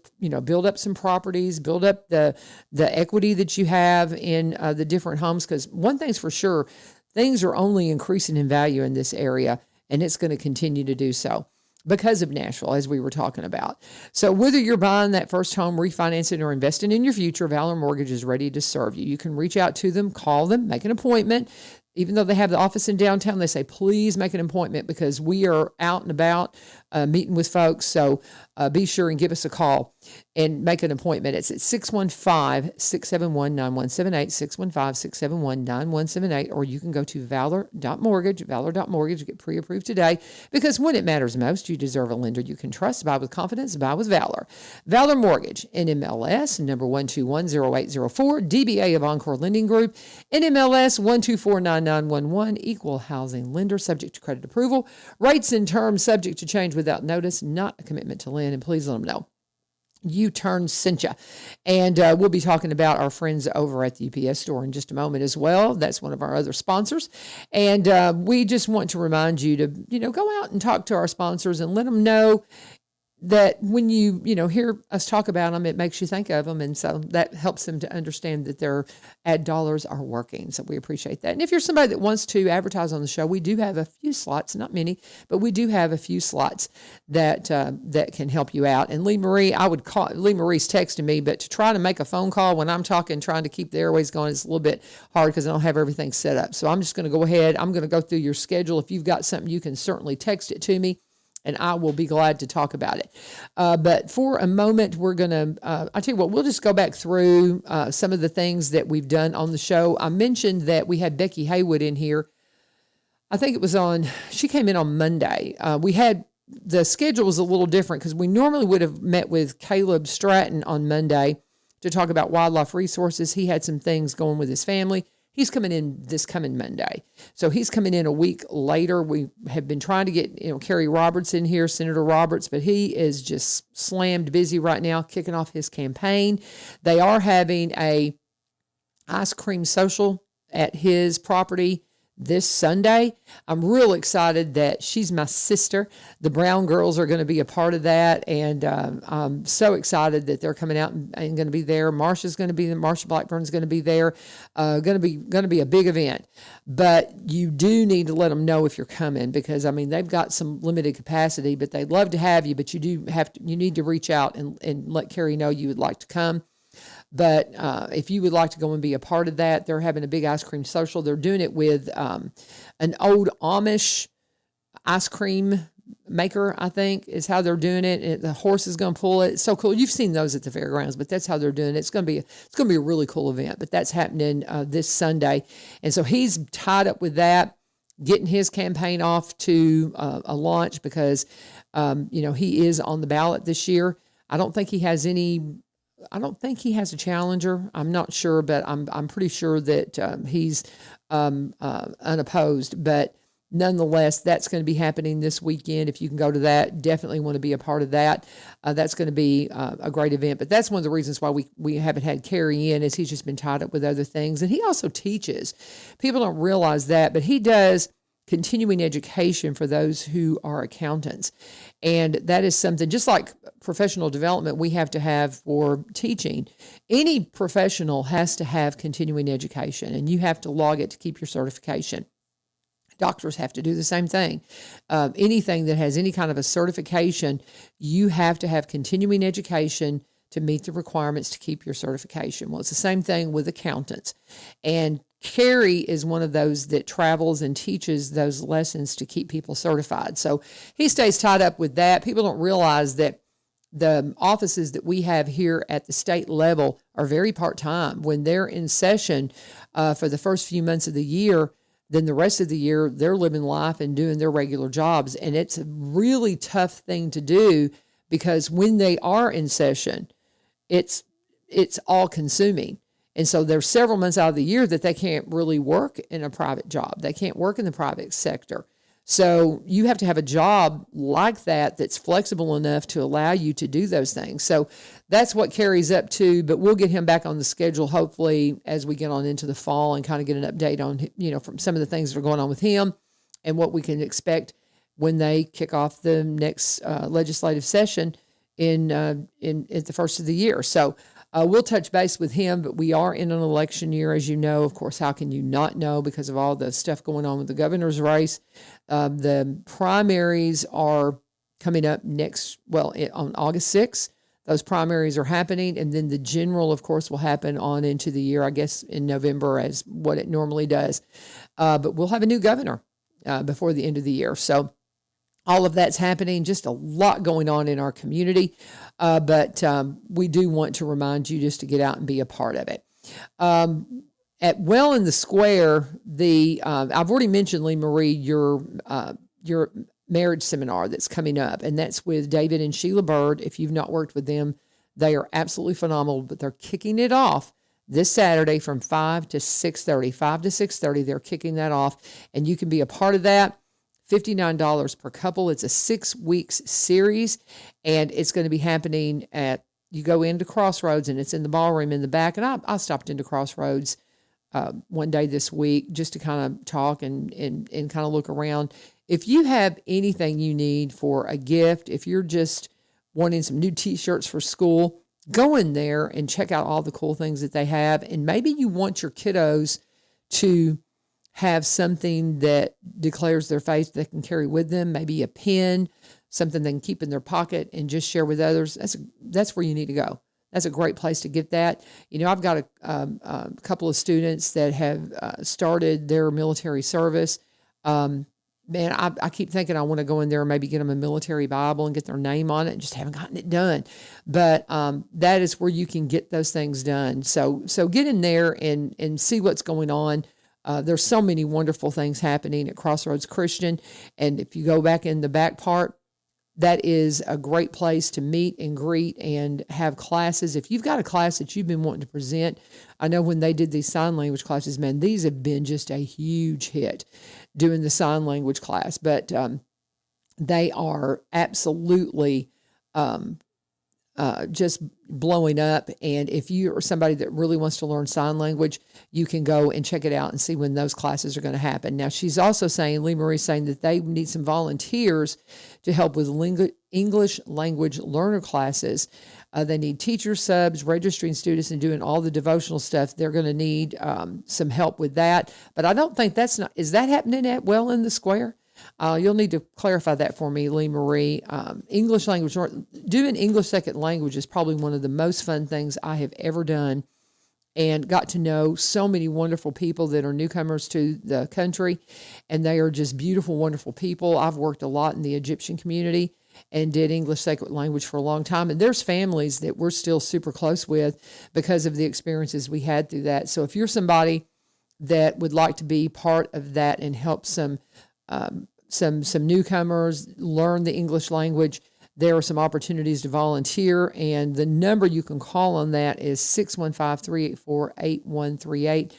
build up some properties, build up the equity that you have in the different homes. Because one thing's for sure, things are only increasing in value in this area, and it's going to continue to do so because of Nashville, as we were talking about. So whether you're buying that first home, refinancing, or investing in your future, Valor Mortgage is ready to serve you. You can reach out to them, call them, make an appointment. Even though they have the office in downtown, they say, please make an appointment, because we are out and about meeting with folks. So be sure and give us a call and make an appointment. It's at 615-671-9178, 615-671-9178, or you can go to valor.mortgage, get pre-approved today, because when it matters most, you deserve a lender you can trust. Buy with confidence, buy with Valor. Valor Mortgage, NMLS, number 1210804, DBA of Encore Lending Group, NMLS 1249911, equal housing lender, subject to credit approval. Rates and terms subject to change without notice, not a commitment to lend, and please let them know U-Turn sent you. And we'll be talking about our friends over at the UPS store in just a moment as well. That's one of our other sponsors. And we just want to remind you to, go out and talk to our sponsors and let them know that when you hear us talk about them, it makes you think of them. And so that helps them to understand that their ad dollars are working. So we appreciate that. And if you're somebody that wants to advertise on the show, we do have a few slots, not many, but we do have a few slots that can help you out. And Lee Marie's texting me, but to try to make a phone call when I'm talking, trying to keep the airways going, is a little bit hard because I don't have everything set up. So I'm just going to go ahead. I'm going to go through your schedule. If you've got something, you can certainly text it to me, and I will be glad to talk about it. But for a moment, we're going to, I tell you what, we'll just go back through some of the things that we've done on the show. I mentioned that we had Becky Haywood in here. I think it was she came in on Monday. The schedule was a little different because we normally would have met with Caleb Stratton on Monday to talk about wildlife resources. He had some things going with his family. He's coming in this coming Monday. So he's coming in a week later. We have been trying to get, Kerry Roberts in here, Senator Roberts, but he is just slammed busy right now, kicking off his campaign. They are having a ice cream social at his property this Sunday. I'm real excited that she's my sister. The Brown girls are going to be a part of that, and I'm so excited that they're coming out and going to be there. Marsha's going to be there. Marsha Blackburn's going to be there. Going to be a big event, but you do need to let them know if you're coming, because they've got some limited capacity, but they'd love to have you. But you need to reach out and let Carrie know you would like to come. But if you would like to go and be a part of that, they're having a big ice cream social. They're doing it with an old Amish ice cream maker, I think, is how they're doing it. The horse is going to pull it. It's so cool. You've seen those at the fairgrounds, but that's how they're doing it. It's going to be a really cool event. But that's happening this Sunday, and so he's tied up with that, getting his campaign off to a launch, because he is on the ballot this year. I don't think he has a challenger. I'm not sure, but I'm pretty sure that he's unopposed. But nonetheless, that's going to be happening this weekend. If you can go to that, definitely want to be a part of that. That's going to be a great event. But that's one of the reasons why we haven't had Kerry in, is he's just been tied up with other things. And he also teaches. People don't realize that, but he does continuing education for those who are accountants. And that is something, just like professional development we have to have for teaching, any professional has to have continuing education, and you have to log it to keep your certification. Doctors have to do the same thing. Anything that has any kind of a certification, you have to have continuing education to meet the requirements to keep your certification. Well, it's the same thing with accountants. And Carrie is one of those that travels and teaches those lessons to keep people certified. So he stays tied up with that. People don't realize that the offices that we have here at the state level are very part-time. When they're in session for the first few months of the year, then the rest of the year they're living life and doing their regular jobs. And it's a really tough thing to do, because when they are in session, it's all consuming. And so there's several months out of the year that they can't really work in a private job. They can't work in the private sector. So you have to have a job like that that's flexible enough to allow you to do those things. So that's what Carrie's up to, but we'll get him back on the schedule hopefully as we get on into the fall, and kind of get an update on, from some of the things that are going on with him and what we can expect when they kick off the next legislative session in at the first of the year. So we'll touch base with him, but we are in an election year, as you know. Of course, how can you not know, because of all the stuff going on with the governor's race? The primaries are coming up on August 6th. Those primaries are happening, and then the general, of course, will happen on into the year, I guess, in November, as what it normally does. But we'll have a new governor before the end of the year. So all of that's happening, just a lot going on in our community. But we do want to remind you just to get out and be a part of it. At Well in the Square, I've already mentioned, Lee Marie, your marriage seminar that's coming up, and that's with David and Sheila Bird. If you've not worked with them, they are absolutely phenomenal, but they're kicking it off this Saturday from 5 to 6:30. 5 to 6:30, they're kicking that off, and you can be a part of that. $59 per couple. It's a 6 weeks series, and it's going to be happening you go into Crossroads, and it's in the ballroom in the back. And I stopped into Crossroads one day this week just to kind of talk and kind of look around. If you have anything you need for a gift, if you're just wanting some new t-shirts for school, go in there and check out all the cool things that they have. And maybe you want your kiddos to have something that declares their faith they can carry with them, maybe a pen, something they can keep in their pocket and just share with others. That's where you need to go. That's a great place to get that. I've got a couple of students that have started their military service. Man, I keep thinking I want to go in there and maybe get them a military Bible and get their name on it, and just haven't gotten it done. But that is where you can get those things done. So get in there and see what's going on. There's so many wonderful things happening at Crossroads Christian. And if you go back in the back part, that is a great place to meet and greet and have classes. If you've got a class that you've been wanting to present, I know when they did these sign language classes, man, these have been just a huge hit doing the sign language class. But they are absolutely just blowing up. And if you are somebody that really wants to learn sign language, you can go and check it out and see when those classes are going to happen. Now, she's also saying, Lee Marie's saying that they need some volunteers to help with English language learner classes. They need teacher subs, registering students, and doing all the devotional stuff. They're going to need some help with that. But I don't think is that happening at Well in the Square? You'll need to clarify that for me, Lee Marie. English language, doing English second language is probably one of the most fun things I have ever done, and got to know so many wonderful people that are newcomers to the country, and they are just beautiful, wonderful people. I've worked a lot in the Egyptian community and did English second language for a long time, and there's families that we're still super close with because of the experiences we had through that. So if you're somebody that would like to be part of that and help some newcomers learn the English language, there are some opportunities to volunteer, and the number you can call on that is 615-384-8138,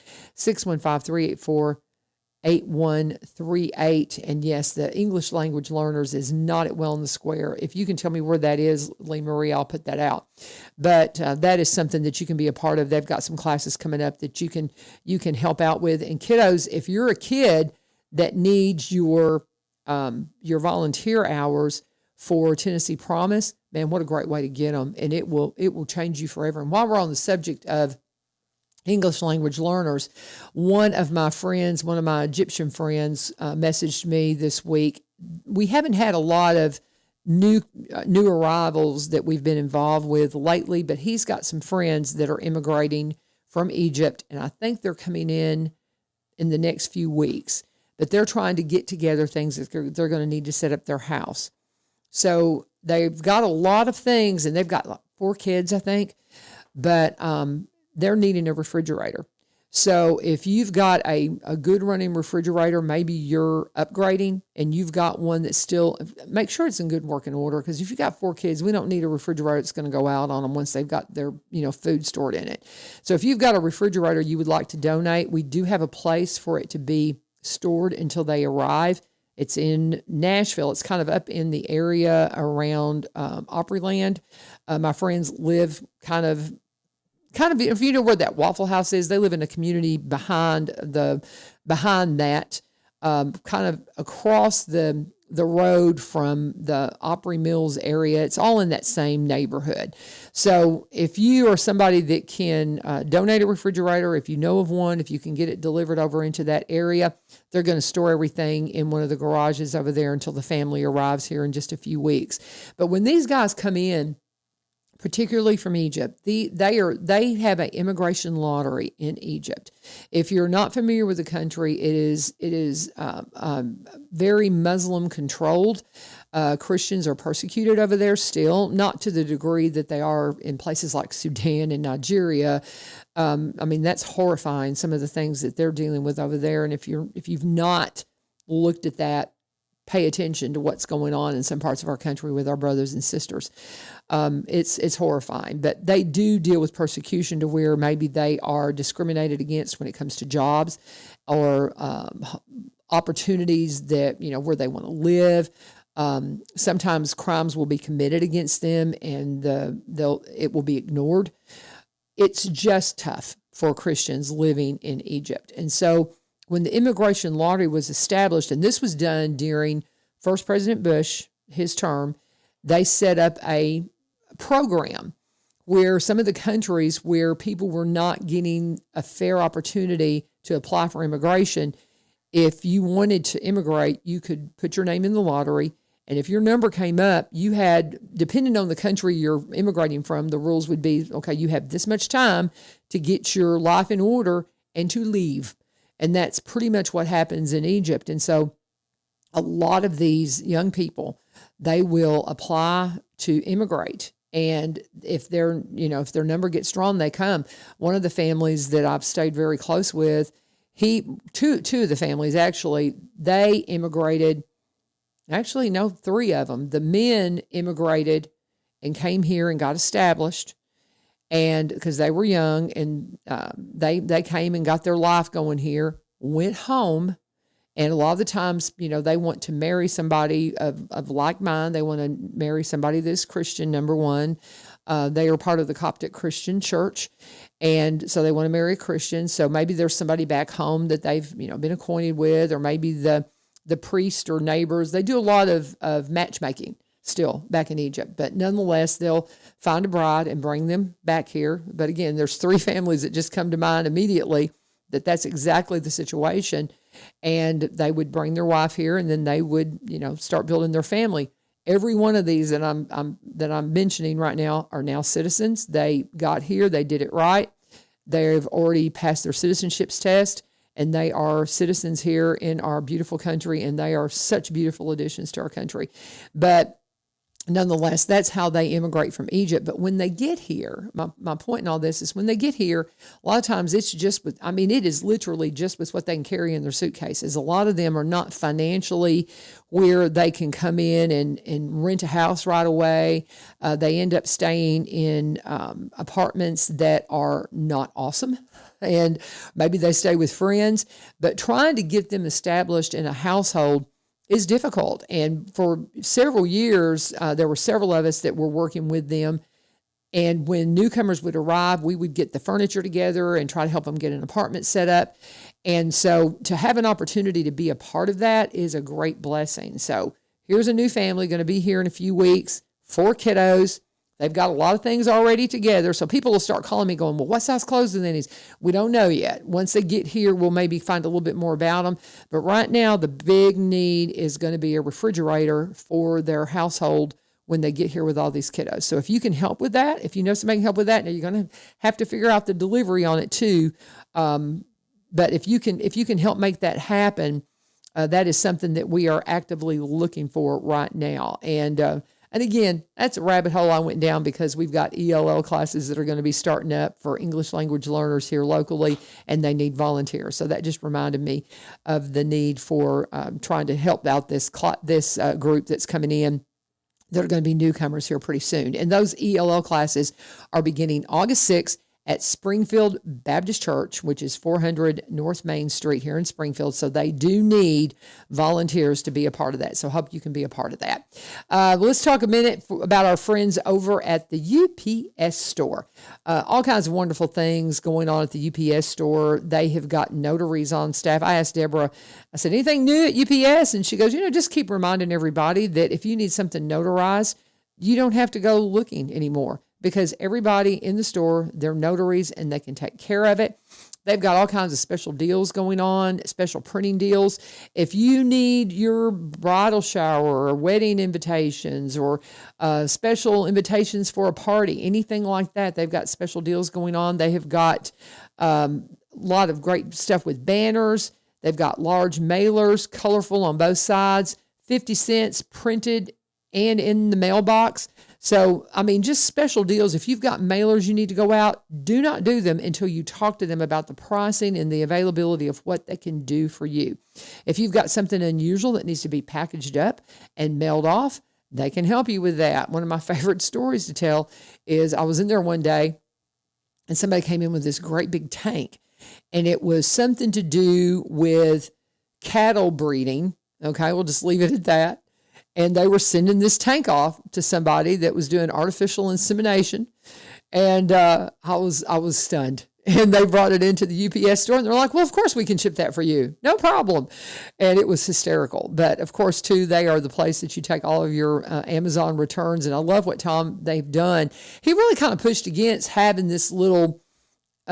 615-384-8138. And yes, the English language learners is not at Well in the Square. If you can tell me where that is, Lee Marie, I'll put that out. But that is something that you can be a part of. They've got some classes coming up that you can help out with. And kiddos, if you're a kid that needs your volunteer hours for Tennessee Promise, man, what a great way to get them. And it will change you forever. And while we're on the subject of English language learners, one of my Egyptian friends messaged me this week. We haven't had a lot of new arrivals that we've been involved with lately, but he's got some friends that are immigrating from Egypt, and I think they're coming in the next few weeks. But they're trying to get together things that they're going to need to set up their house. So they've got a lot of things, and they've got like 4 kids, I think, but they're needing a refrigerator. So if you've got a good running refrigerator, maybe you're upgrading and you've got one that's still, make sure it's in good working order, because if you've got 4 kids, we don't need a refrigerator that's going to go out on them once they've got their food stored in it. So if you've got a refrigerator you would like to donate, we do have a place for it to be stored until they arrive. It's in Nashville. It's kind of up in the area around Opryland. My friends live kind of, if you know where that Waffle House is, they live in a community behind that, kind of across the road from the Opry Mills area. It's all in that same neighborhood. So if you are somebody that can donate a refrigerator, if you know of one, if you can get it delivered over into that area, they're going to store everything in one of the garages over there until the family arrives here in just a few weeks. But when these guys come in, particularly from Egypt, they have an immigration lottery in Egypt. If you're not familiar with the country, it is very Muslim controlled. Christians are persecuted over there still, not to the degree that they are in places like Sudan and Nigeria. That's horrifying, some of the things that they're dealing with over there. And if you've not looked at that, pay attention to what's going on in some parts of our country with our brothers and sisters. It's horrifying, but they do deal with persecution to where maybe they are discriminated against when it comes to jobs or opportunities that, where they want to live. Sometimes crimes will be committed against them and it will be ignored. It's just tough for Christians living in Egypt. And so when the immigration lottery was established, and this was done during first President Bush, his term, they set up a program where some of the countries where people were not getting a fair opportunity to apply for immigration, if you wanted to immigrate, you could put your name in the lottery. And if your number came up, you had, depending on the country you're immigrating from, the rules would be, okay, you have this much time to get your life in order and to leave. And that's pretty much what happens in Egypt. And so a lot of these young people, they will apply to immigrate. And if their number gets drawn, they come. One of the families that I've stayed very close with, two of the families actually, they immigrated Actually, no, three of them. The men immigrated and came here and got established, and because they were young, and they came and got their life going here, went home. And a lot of the times, they want to marry somebody of like mind. They want to marry somebody that's Christian, number one. They are part of the Coptic Christian church. And so they want to marry a Christian. So maybe there's somebody back home that they've, been acquainted with, or maybe the priest or neighbors. They do a lot of matchmaking still back in Egypt. But nonetheless, they'll find a bride and bring them back here. But again, there's three families that just come to mind immediately that's exactly the situation. And they would bring their wife here, and then they would, start building their family. Every one of these that I'm mentioning right now are now citizens. They got here, they did it right. They've already passed their citizenships test, and they are citizens here in our beautiful country, and they are such beautiful additions to our country. But nonetheless, that's how they immigrate from Egypt. But when they get here, my point in all this is when they get here, a lot of times it's just with, it is literally just with what they can carry in their suitcases. A lot of them are not financially where they can come in and rent a house right away. They end up staying in apartments that are not awesome. And maybe they stay with friends, but trying to get them established in a household is difficult. And for several years, there were several of us that were working with them. And when newcomers would arrive, we would get the furniture together and try to help them get an apartment set up. And so to have an opportunity to be a part of that is a great blessing. So here's a new family going to be here in a few weeks, 4 kiddos. They've got a lot of things already together. So people will start calling me going, well, what size clothes do they need? We don't know yet. Once they get here, we'll maybe find a little bit more about them. But right now, the big need is going to be a refrigerator for their household when they get here with all these kiddos. So if you can help with that, if you know somebody can help with that, now you're going to have to figure out the delivery on it too. But if you can help make that happen, that is something that we are actively looking for right now. And again, that's a rabbit hole I went down because we've got ELL classes that are going to be starting up for English language learners here locally, and they need volunteers. So that just reminded me of the need for trying to help out this group that's coming in. They're going to be newcomers here pretty soon. And those ELL classes are beginning August 6th at Springfield Baptist Church, which is 400 North Main Street here in Springfield. So they do need volunteers to be a part of that. So I hope you can be a part of that. Let's talk a minute about our friends over at the UPS store. All kinds of wonderful things going on at the UPS store. They have got notaries on staff. I asked Deborah, I said, anything new at UPS? And she goes, just keep reminding everybody that if you need something notarized, you don't have to go looking anymore, because everybody in the store, they're notaries and they can take care of it. They've got all kinds of special deals going on, special printing deals. If you need your bridal shower or wedding invitations or special invitations for a party, anything like that, they've got special deals going on. They have got a lot of great stuff with banners. They've got large mailers, colorful on both sides, 50 cents printed and in the mailbox. So, just special deals. If you've got mailers you need to go out, do not do them until you talk to them about the pricing and the availability of what they can do for you. If you've got something unusual that needs to be packaged up and mailed off, they can help you with that. One of my favorite stories to tell is I was in there one day and somebody came in with this great big tank, and it was something to do with cattle breeding. Okay, we'll just leave it at that. And they were sending this tank off to somebody that was doing artificial insemination. And I was stunned. And they brought it into the UPS store, and they're like, well, of course we can ship that for you. No problem. And it was hysterical. But of course, too, they are the place that you take all of your Amazon returns. And I love what they've done. He really kind of pushed against having this little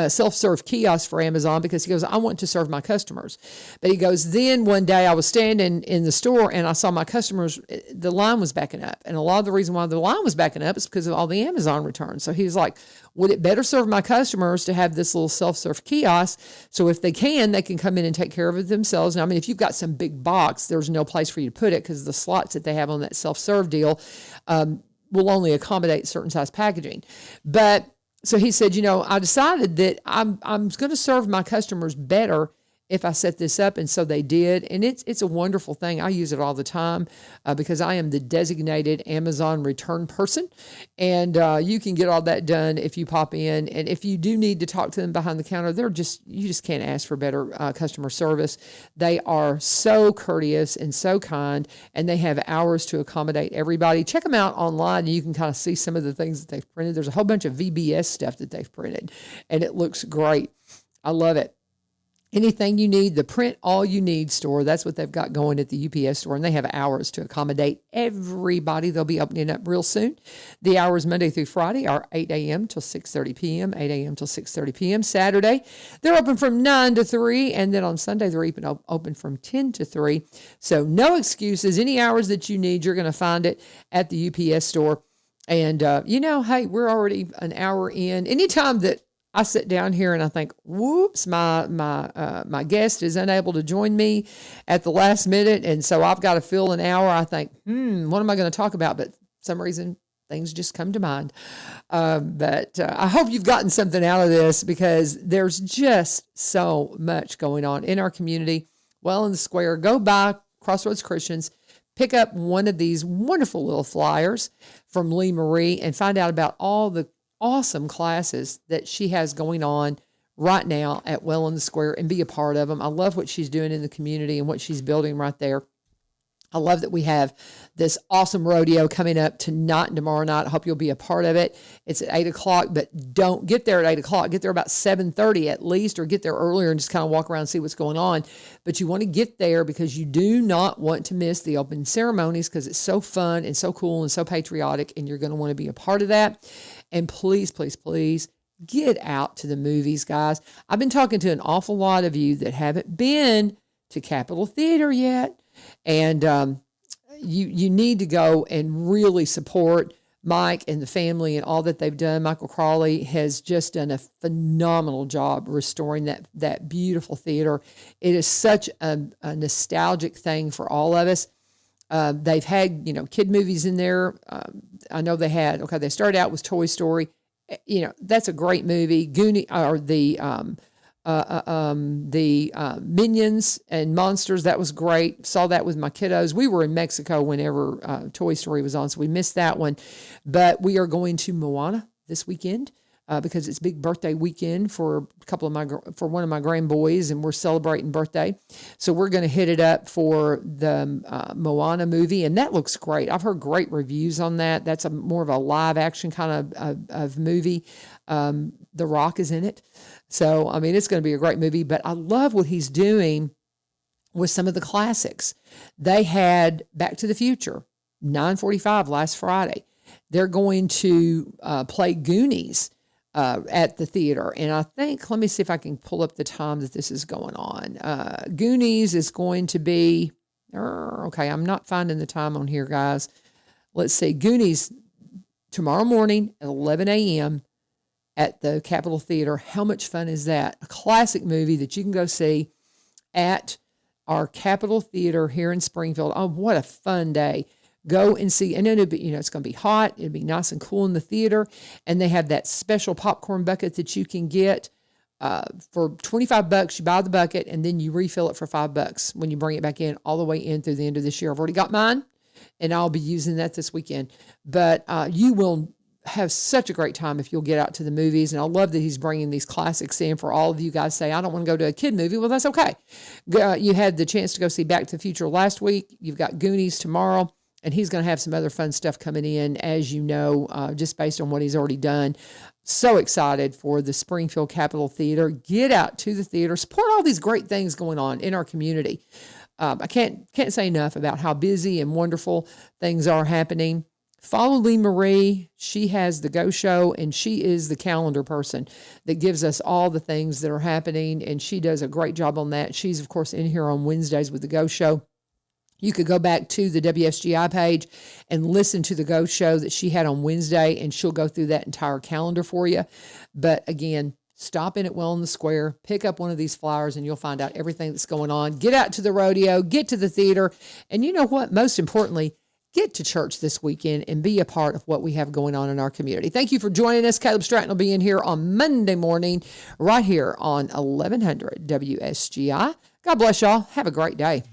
self-serve kiosk for Amazon, because he goes, I want to serve my customers. But he goes, then one day I was standing in the store and I saw my customers, the line was backing up. And a lot of the reason why the line was backing up is because of all the Amazon returns. So he was like, would it better serve my customers to have this little self-serve kiosk? So if they can come in and take care of it themselves. Now, if you've got some big box, there's no place for you to put it, because the slots that they have on that self-serve deal will only accommodate certain size packaging. But so he said, I decided that I'm going to serve my customers better if I set this up. And so they did. And it's a wonderful thing. I use it all the time because I am the designated Amazon return person. And you can get all that done if you pop in. And if you do need to talk to them behind the counter, you just can't ask for better customer service. They are so courteous and so kind, and they have hours to accommodate everybody. Check them out online, and you can kind of see some of the things that they've printed. There's a whole bunch of VBS stuff that they've printed, and it looks great. I love it. Anything you need, the Print All You Need store, that's what they've got going at the UPS store, and they have hours to accommodate everybody. They'll be opening up real soon. The hours Monday through Friday are 8 a.m. till 6:30 p.m., 8 a.m. till 6:30 p.m. Saturday, they're open from 9 to 3, and then on Sunday, they're even open from 10 to 3. So no excuses. Any hours that you need, you're going to find it at the UPS store. And, hey, we're already an hour in. Anytime that I sit down here and I think, whoops, my guest is unable to join me at the last minute, and so I've got to fill an hour. I think, what am I going to talk about? But for some reason, things just come to mind. But I hope you've gotten something out of this, because there's just so much going on in our community. Well in the Square, go by Crossroads Christians, pick up one of these wonderful little flyers from Lee Marie, and find out about all the awesome classes that she has going on right now at Well in the Square, and be a part of them. I love what she's doing in the community and what she's building right there. I love that we have this awesome rodeo coming up tonight and tomorrow night. I hope you'll be a part of it. It's at 8 o'clock, but don't get there at 8 o'clock. Get there about 7:30 at least, or get there earlier and just kind of walk around and see what's going on. But you want to get there because you do not want to miss the opening ceremonies, because it's so fun and so cool and so patriotic, and you're going to want to be a part of that. And please, please, please get out to the movies, guys. I've been talking to an awful lot of you that haven't been to Capitol Theater yet. And you need to go and really support Mike and the family and all that they've done. Michael Crawley has just done a phenomenal job restoring that beautiful theater. It is such a nostalgic thing for all of us. They've had, kid movies in there. I know they started out with Toy Story. That's a great movie. The Minions and Monsters, that was great. Saw that with my kiddos. We were in Mexico whenever Toy Story was on, so we missed that one. But we are going to Moana this weekend because it's big birthday weekend for one of my grandboys, and we're celebrating birthday. So we're going to hit it up for the Moana movie, and that looks great. I've heard great reviews on that. That's more of a live action kind of movie. The Rock is in it. So, it's going to be a great movie, but I love what he's doing with some of the classics. They had Back to the Future, 9:45 last Friday. They're going to play Goonies at the theater. And I think, let me see if I can pull up the time that this is going on. Goonies is going to be, okay, I'm not finding the time on here, guys. Let's see, Goonies tomorrow morning at 11 a.m. at the Capitol Theater. How much fun is that? A classic movie that you can go see at our Capitol Theater here in Springfield. Oh, what a fun day. Go and see. And then it'll be, it's going to be hot. It'll be nice and cool in the theater. And they have that special popcorn bucket that you can get for $25. You buy the bucket and then you refill it for $5 when you bring it back in all the way in through the end of this year. I've already got mine, and I'll be using that this weekend. But you will have such a great time if you'll get out to the movies. And I love that he's bringing these classics in for all of you guys. Say, I don't want to go to a kid movie. Well, that's okay. You had the chance to go see Back to the Future last week. You've got Goonies tomorrow, and he's going to have some other fun stuff coming in, as you know, just based on what he's already done. So excited for the Springfield Capitol Theater. Get out to the theater. Support all these great things going on in our community. I can't say enough about how busy and wonderful things are happening. Follow Lee Marie. She has the Go Show, and she is the calendar person that gives us all the things that are happening, and she does a great job on that. She's, of course, in here on Wednesdays with the Go Show. You could go back to the WSGI page and listen to the Go Show that she had on Wednesday, and she'll go through that entire calendar for you. But again, stop in at Well in the Square, pick up one of these flyers, and you'll find out everything that's going on. Get out to the rodeo, get to the theater, and you know what? Most importantly, get to church this weekend and be a part of what we have going on in our community. Thank you for joining us. Caleb Stratton will be in here on Monday morning, right here on 1100 WSGI. God bless y'all. Have a great day.